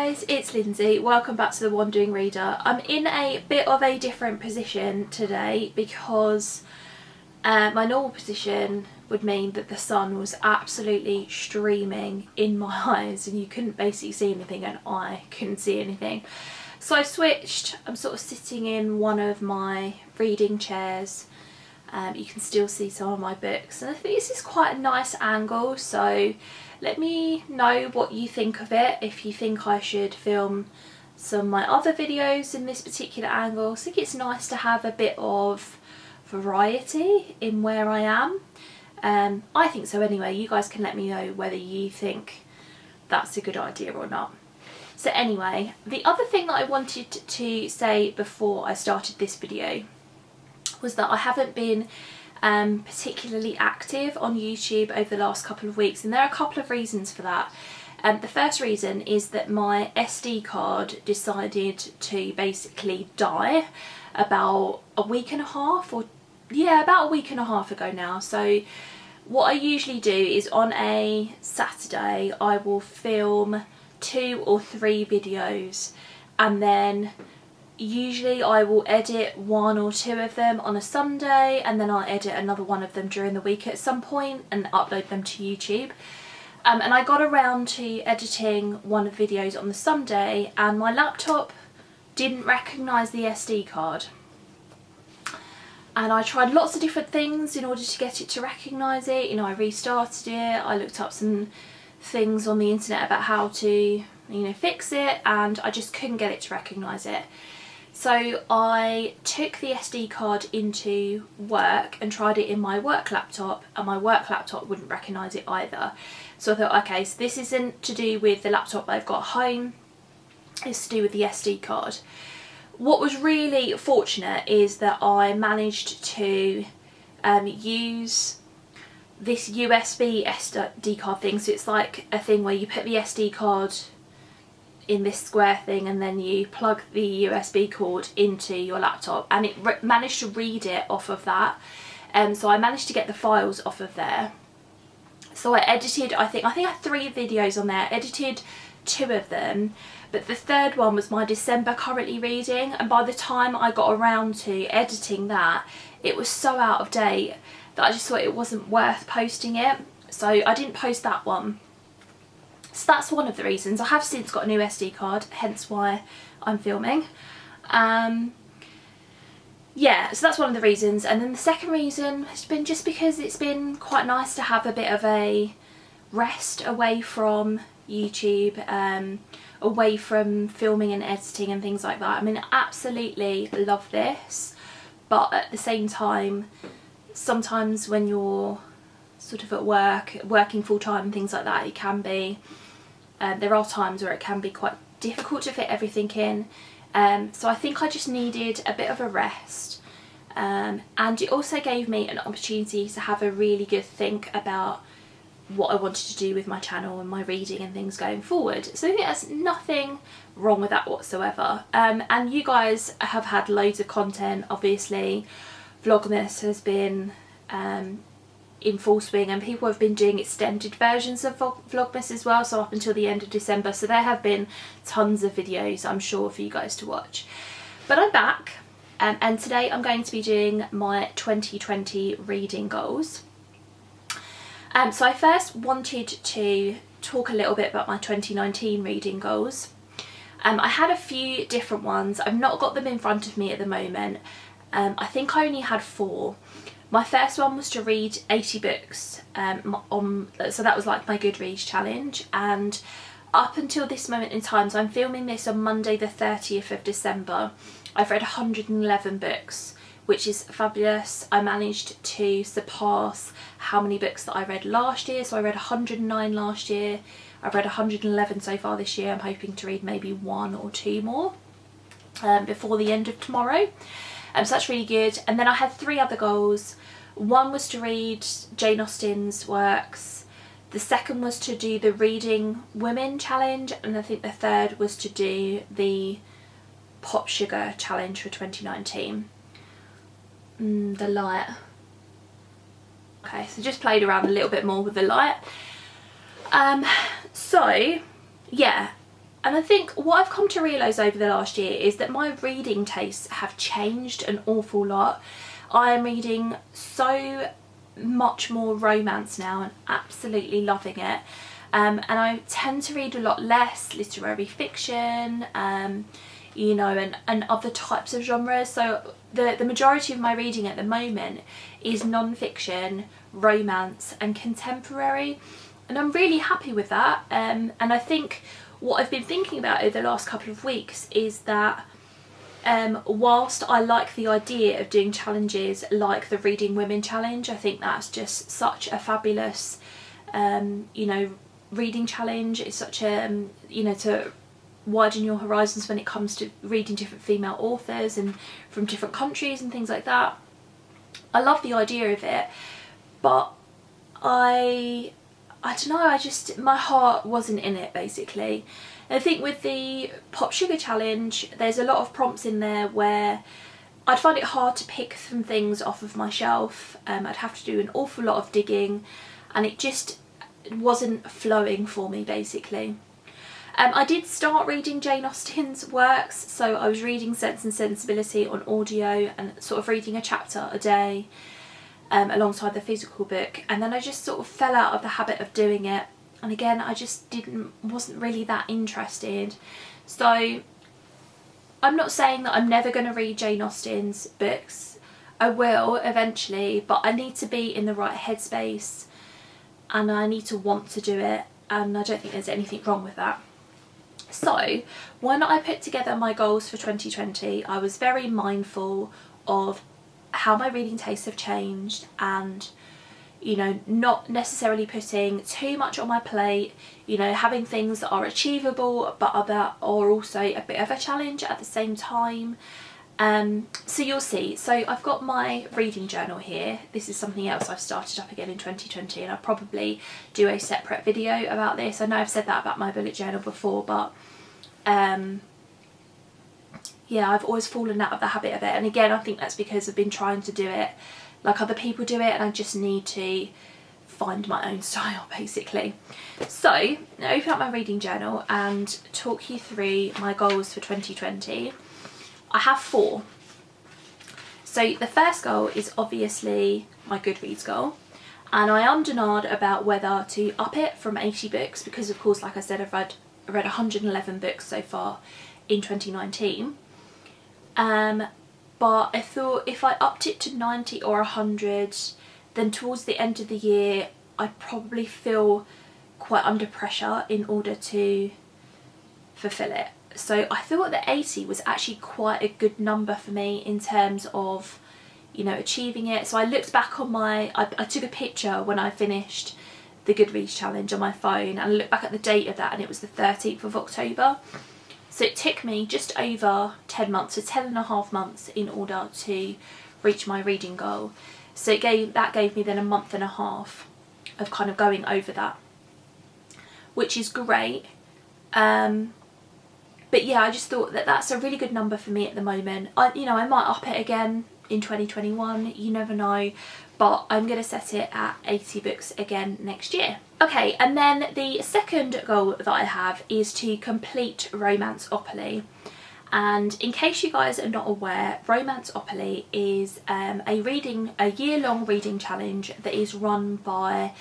guys, it's Lindsay. Welcome back to the Wandering Reader. I'm in a bit of a different position today because my normal position would mean that the sun was absolutely streaming in my eyes and you couldn't basically see anything and I couldn't see anything. So I switched. I'm sort of sitting in one of my reading chairs. You can still see some of my books and I think this is quite a nice angle, so let me know what you think of it, if you think I should film some of my other videos in this particular angle. I think it's nice to have a bit of variety in where I am. I think so anyway. You guys can let me know whether you think that's a good idea or not. So anyway, the other thing that I wanted to say before I started this video was that I haven't been particularly active on YouTube over the last couple of weeks, and there are a couple of reasons for that. The first reason is that my SD card decided to basically die about a week and a half, or yeah, about a week and a half ago now. So what I usually do is on a Saturday I will film 2 or 3 videos, and then usually I will edit 1 or 2 of them on a Sunday, and then I'll edit another one of them during the week at some point and upload them to YouTube. And I got around to editing one of the videos on the Sunday and my laptop didn't recognise the SD card. And I tried lots of different things in order to get it to recognise it. You know, I restarted it, I looked up some things on the internet about how to, you know, fix it, and I just couldn't get it to recognise it. So I took the SD card into work and tried it in my work laptop, and my work laptop wouldn't recognise it either. So I thought, okay, so this isn't to do with the laptop I've got home, it's to do with the SD card. What was really fortunate is that I managed to use this USB SD card thing. So it's like a thing where you put the SD card in this square thing and then you plug the USB cord into your laptop, and it managed to read it off of that. So I managed to get the files off of there. So I edited, I think I had 3 videos on there, edited 2 of them, but the third one was my December currently reading, and by the time I got around to editing that, it was so out of date that I just thought it wasn't worth posting it, so I didn't post that one. So that's one of the reasons. I have since got a new SD card, hence why I'm filming. Yeah, so that's one of the reasons. And then the second reason has been just because it's been quite nice to have a bit of a rest away from YouTube, away from filming and editing and things like that. I mean, I absolutely love this, but at the same time, sometimes when you're sort of at work, working full time and things like that, it can be, there are times where it can be quite difficult to fit everything in. So I think I just needed a bit of a rest, and it also gave me an opportunity to have a really good think about what I wanted to do with my channel and my reading and things going forward. So I think there's nothing wrong with that whatsoever. And you guys have had loads of content, obviously. Vlogmas has been in full swing, and people have been doing extended versions of Vlogmas as well, so up until the end of December. So there have been tons of videos, I'm sure, for you guys to watch. But I'm back, and today I'm going to be doing my 2020 reading goals. So I first wanted to talk a little bit about my 2019 reading goals. I had a few different ones. I've not got them in front of me at the moment. I think I only had 4. My first one was to read 80 books, so that was like my Goodreads challenge, and up until this moment in time, so I'm filming this on Monday the 30th of December, I've read 111 books, which is fabulous. I managed to surpass how many books that I read last year, so I read 109 last year, I've read 111 so far this year. I'm hoping to read maybe 1 or 2 more before the end of tomorrow. So that's really good. And then I had 3 other goals. One was to read Jane Austen's works. The second was to do the Reading Women challenge. And I think the third was to do the Pop Sugar challenge for 2019. The light. Okay, so just played around a little bit more with the light. So, yeah. And I think what I've come to realise over the last year is that my reading tastes have changed an awful lot. I am reading so much more romance now and absolutely loving it. And I tend to read a lot less literary fiction, you know, and other types of genres. So the majority of my reading at the moment is non-fiction, romance and contemporary. And I'm really happy with that. And I think what I've been thinking about over the last couple of weeks is that whilst I like the idea of doing challenges like the Reading Women Challenge, I think that's just such a fabulous, you know, reading challenge. It's such a, you know, to widen your horizons when it comes to reading different female authors and from different countries and things like that. I love the idea of it, but I don't know, I just, my heart wasn't in it basically. And I think with the Pop Sugar Challenge, there's a lot of prompts in there where I'd find it hard to pick some things off of my shelf. I'd have to do an awful lot of digging and it just wasn't flowing for me basically. I did start reading Jane Austen's works, so I was reading Sense and Sensibility on audio and sort of reading a chapter a day. Alongside the physical book, and then I just sort of fell out of the habit of doing it, and again I just wasn't really that interested. So I'm not saying that I'm never going to read Jane Austen's books. I will eventually, but I need to be in the right headspace and I need to want to do it, and I don't think there's anything wrong with that. So when I put together my goals for 2020, I was very mindful of how my reading tastes have changed and, you know, not necessarily putting too much on my plate, you know, having things that are achievable but that are also a bit of a challenge at the same time. So you'll see. So I've got my reading journal here. This is something else I've started up again in 2020, and I'll probably do a separate video about this. I know I've said that about my bullet journal before, but yeah, I've always fallen out of the habit of it, and again I think that's because I've been trying to do it like other people do it, and I just need to find my own style basically. So I'll open up my reading journal and talk you through my goals for 2020. I have 4. So the first goal is obviously my Goodreads goal, and I am about whether to up it from 80 books because of course, like I said, I've read 111 books so far in 2019. But I thought if I upped it to 90 or 100, then towards the end of the year I'd probably feel quite under pressure in order to fulfill it. So I thought that 80 was actually quite a good number for me in terms of, you know, achieving it. So I looked back on I took a picture when I finished the Goodreads challenge on my phone, and I looked back at the date of that, and it was the 13th of October. So it took me just over 10 months, so 10.5 months in order to reach my reading goal. So that gave me then a month and a half of kind of going over that, which is great. But yeah, I just thought that that's a really good number for me at the moment. You know, I might up it again in 2021, you never know, but I'm going to set it at 80 books again next year. Okay, and then the second goal that I have is to complete Romanceopoly. And in case you guys are not aware, Romanceopoly is a year-long reading challenge that is run by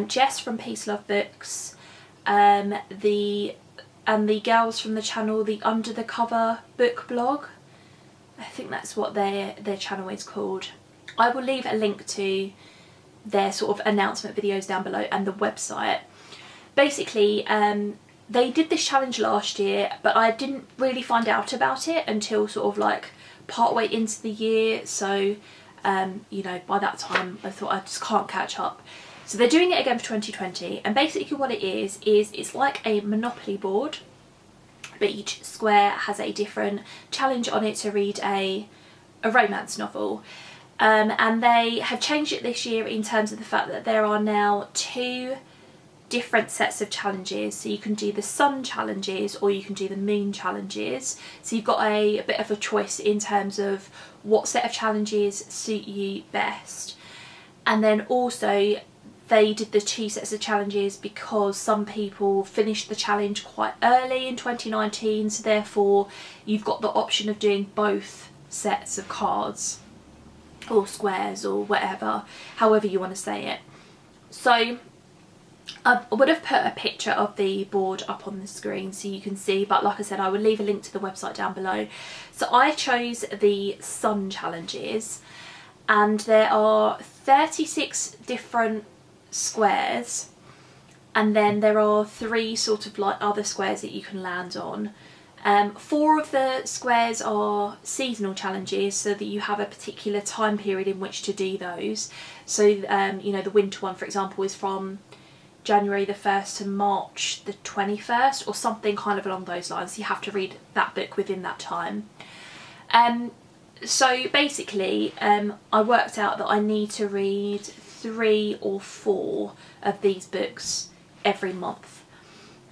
Jess from Peace Love Books, the girls from the channel, the Under the Cover book blog. I think that's what their channel is called. I will leave a link to their sort of announcement videos down below and the website. Basically, they did this challenge last year, but I didn't really find out about it until sort of like partway into the year. So, you know, by that time I thought I just can't catch up. So they're doing it again for 2020, and basically what it is it's like a Monopoly board, but each square has a different challenge on it to read a romance novel. And they have changed it this year in terms of the fact that there are now 2 different sets of challenges. So you can do the sun challenges or you can do the moon challenges. So you've got a bit of a choice in terms of what set of challenges suit you best. And then also they did the 2 sets of challenges because some people finished the challenge quite early in 2019, so therefore you've got the option of doing both sets of cards or squares or whatever, however you want to say it. So I would have put a picture of the board up on the screen so you can see, but like I said, I will leave a link to the website down below. So I chose the Sun challenges, and there are 36 different squares, and then there are 3 sort of like other squares that you can land on. 4 of the squares are seasonal challenges, so that you have a particular time period in which to do those. So you know, the winter one, for example, is from January the 1st to March the 21st or something kind of along those lines. You have to read that book within that time. So basically I worked out that I need to read 3 or 4 of these books every month,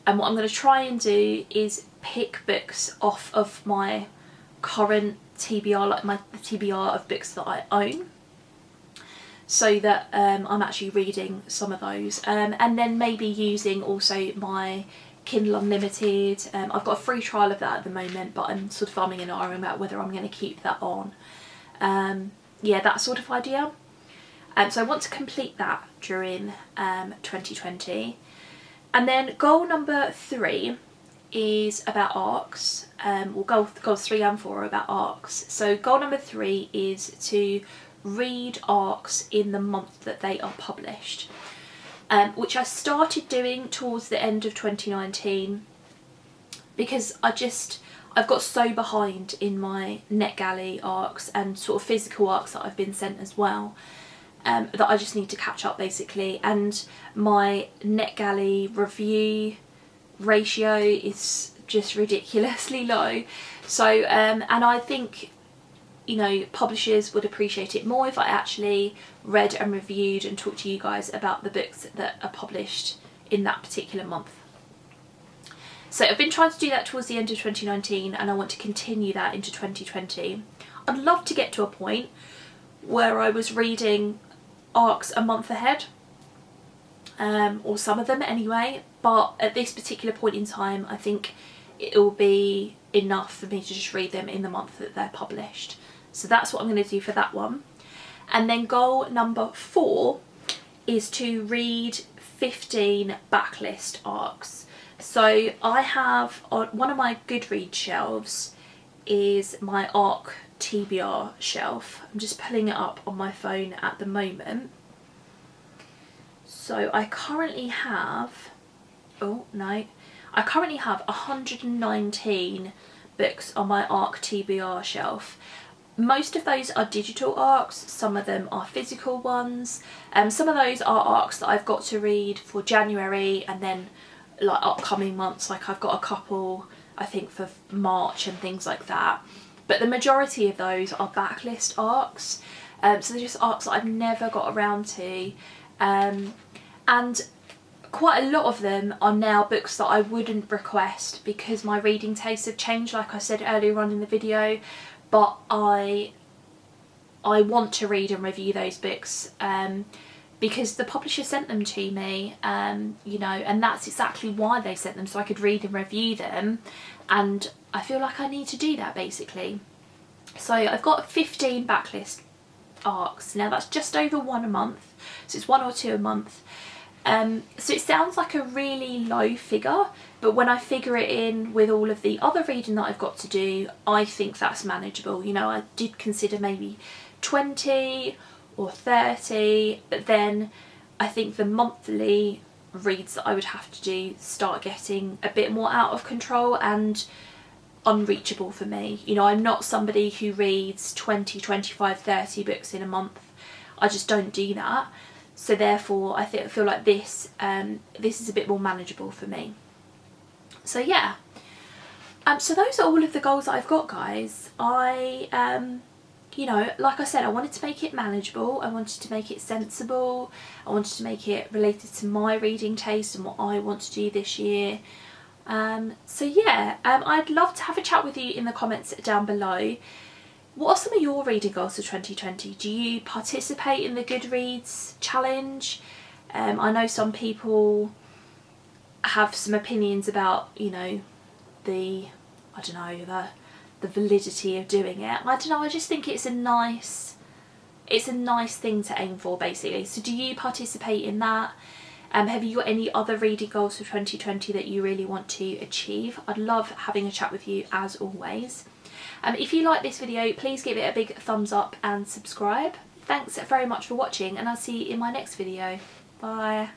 and what I'm going to try and do is pick books off of my current TBR, like the TBR of books that I own, so that I'm actually reading some of those, and then maybe using also my Kindle Unlimited. I've got a free trial of that at the moment, but I'm sort of umming and ahhing about whether I'm going to keep that on. Yeah, that sort of idea. So I want to complete that during 2020. And then goal number 3 is about arcs. Well, goals 3 and 4 are about arcs. So goal number 3 is to read arcs in the month that they are published, which I started doing towards the end of 2019 because I've got so behind in my NetGalley arcs and sort of physical arcs that I've been sent as well, that I just need to catch up basically, and my NetGalley review ratio is just ridiculously low. So and I think, you know, publishers would appreciate it more if I actually read and reviewed and talked to you guys about the books that are published in that particular month. So I've been trying to do that towards the end of 2019, and I want to continue that into 2020. I'd love to get to a point where I was reading arcs a month ahead, or some of them anyway, but at this particular point in time I think it will be enough for me to just read them in the month that they're published. So that's what I'm going to do for that one. And then goal number 4 is to read 15 backlist arcs. So I have, on one of my Goodreads shelves is my arc TBR shelf. I'm just pulling it up on my phone at the moment. So I currently have, I currently have 119 books on my arc TBR shelf. Most of those are digital arcs, some of them are physical ones. Some of those are arcs that I've got to read for January and then like upcoming months, like I've got a couple I think for March and things like that. But the majority of those are backlist arcs, so they're just arcs that I've never got around to, and quite a lot of them are now books that I wouldn't request because my reading tastes have changed, like I said earlier on in the video. But I want to read and review those books because the publisher sent them to me, you know, and that's exactly why they sent them, so I could read and review them, and I feel like I need to do that basically. So I've got 15 backlist arcs. Now that's just over 1 a month, so it's 1 or 2 a month. So it sounds like a really low figure, but when I figure it in with all of the other reading that I've got to do, I think that's manageable. You know, I did consider maybe 20 or 30, but then I think the monthly reads that I would have to do start getting a bit more out of control and unreachable for me. You know, I'm not somebody who reads 20, 25, 30 books in a month. I just don't do that. So therefore I feel like this is a bit more manageable for me. So yeah, so those are all of the goals that I've got, guys. You know, like I said, I wanted to make it manageable, I wanted to make it sensible, I wanted to make it related to my reading taste and what I want to do this year. So yeah, I'd love to have a chat with you in the comments down below. What are some of your reading goals for 2020? Do you participate in the Goodreads challenge? I know some people have some opinions about, you know, the validity of doing it. I don't know, I just think it's a nice thing to aim for, basically. So do you participate in that? Have you got any other reading goals for 2020 that you really want to achieve? I'd love having a chat with you as always. If you like this video, please give it a big thumbs up and subscribe. Thanks very much for watching, and I'll see you in my next video. Bye.